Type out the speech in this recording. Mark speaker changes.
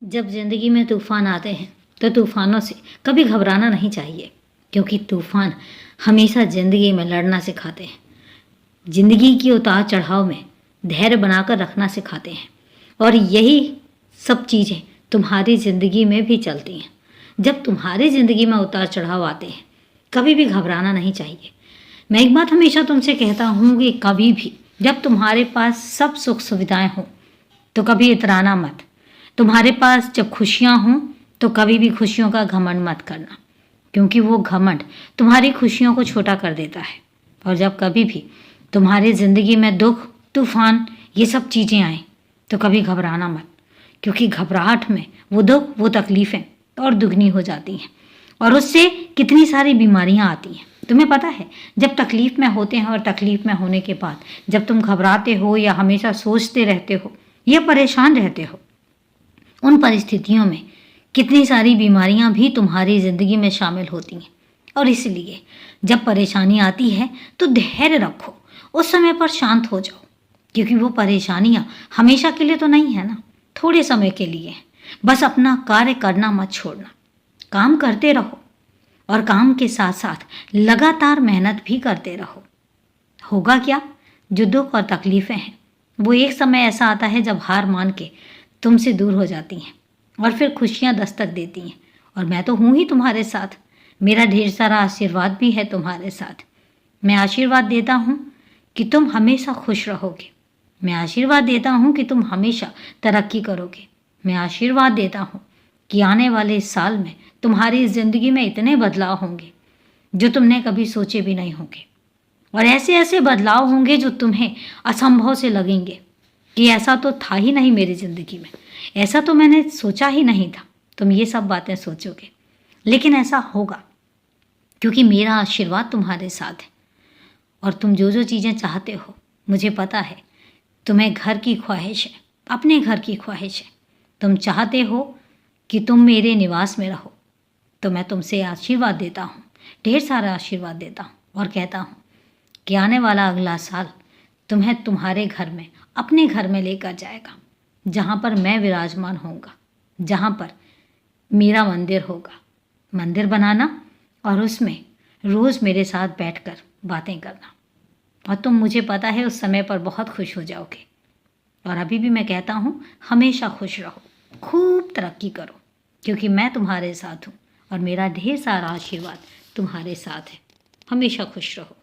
Speaker 1: जब ज़िंदगी में तूफ़ान आते हैं तो तूफ़ानों से कभी घबराना नहीं चाहिए, क्योंकि तूफ़ान हमेशा ज़िंदगी में लड़ना सिखाते हैं। ज़िंदगी की उतार चढ़ाव में धैर्य बनाकर रखना सिखाते हैं, और यही सब चीज़ें तुम्हारी ज़िंदगी में भी चलती हैं। जब तुम्हारी ज़िंदगी में उतार चढ़ाव आते हैं, कभी भी घबराना नहीं चाहिए। मैं एक बात हमेशा तुमसे कहता हूँ कि कभी भी जब तुम्हारे पास सब सुख सुविधाएं हों तो कभी इतराना मत। तुम्हारे पास जब खुशियाँ हों तो कभी भी खुशियों का घमंड मत करना, क्योंकि वो घमंड तुम्हारी खुशियों को छोटा कर देता है। और जब कभी भी तुम्हारी ज़िंदगी में दुख, तूफान, ये सब चीज़ें आएँ तो कभी घबराना मत, क्योंकि घबराहट में वो दुख, वो तकलीफ़ें और दुगनी हो जाती हैं, और उससे कितनी सारी बीमारियां आती हैं। तुम्हें पता है, जब तकलीफ़ में होते हैं और तकलीफ़ में होने के बाद जब तुम घबराते हो या हमेशा सोचते रहते हो या परेशान रहते हो, उन परिस्थितियों में कितनी सारी बीमारियां भी तुम्हारी ज़िंदगी में शामिल होती हैं। और इसलिए जब परेशानी आती है तो धैर्य रखो, उस समय पर शांत हो जाओ, क्योंकि वो परेशानियां हमेशा के लिए तो नहीं है ना, थोड़े समय के लिए है। बस अपना कार्य करना मत छोड़ना, काम करते रहो, और काम के साथ साथ लगातार मेहनत भी करते रहो। होगा क्या, जो दुख और तकलीफ़ें हैं वो एक समय ऐसा आता है जब हार मान के तुमसे दूर हो जाती हैं और फिर खुशियाँ दस्तक देती हैं। और मैं तो हूँ ही तुम्हारे साथ, मेरा ढेर सारा आशीर्वाद भी है तुम्हारे साथ। मैं आशीर्वाद देता हूँ कि तुम हमेशा खुश रहोगे। मैं आशीर्वाद देता हूँ कि तुम हमेशा तरक्की करोगे। मैं आशीर्वाद देता हूँ कि आने वाले इस साल में तुम्हारी ज़िंदगी में इतने बदलाव होंगे जो तुमने कभी सोचे भी नहीं होंगे, और ऐसे ऐसे बदलाव होंगे जो तुम्हें असंभव से लगेंगे कि ऐसा तो था ही नहीं मेरी ज़िंदगी में, ऐसा तो मैंने सोचा ही नहीं था। तुम ये सब बातें सोचोगे, लेकिन ऐसा होगा क्योंकि मेरा आशीर्वाद तुम्हारे साथ है। और तुम जो जो चीज़ें चाहते हो, मुझे पता है तुम्हें घर की ख्वाहिश है, अपने घर की ख्वाहिश है। तुम चाहते हो कि तुम मेरे निवास में रहो, तो मैं तुमसे आशीर्वाद देता हूँ, ढेर सारा आशीर्वाद देता हूँ, और कहता हूँ कि आने वाला अगला साल तुम्हें तुम्हारे घर में, अपने घर में लेकर जाएगा, जहाँ पर मैं विराजमान होऊंगा, जहाँ पर मेरा मंदिर होगा। मंदिर बनाना और उसमें रोज़ मेरे साथ बैठकर बातें करना, और तुम, मुझे पता है, उस समय पर बहुत खुश हो जाओगे। और अभी भी मैं कहता हूँ, हमेशा खुश रहो, खूब तरक्की करो, क्योंकि मैं तुम्हारे साथ हूँ और मेरा ढेर सारा आशीर्वाद तुम्हारे साथ है। हमेशा खुश रहो।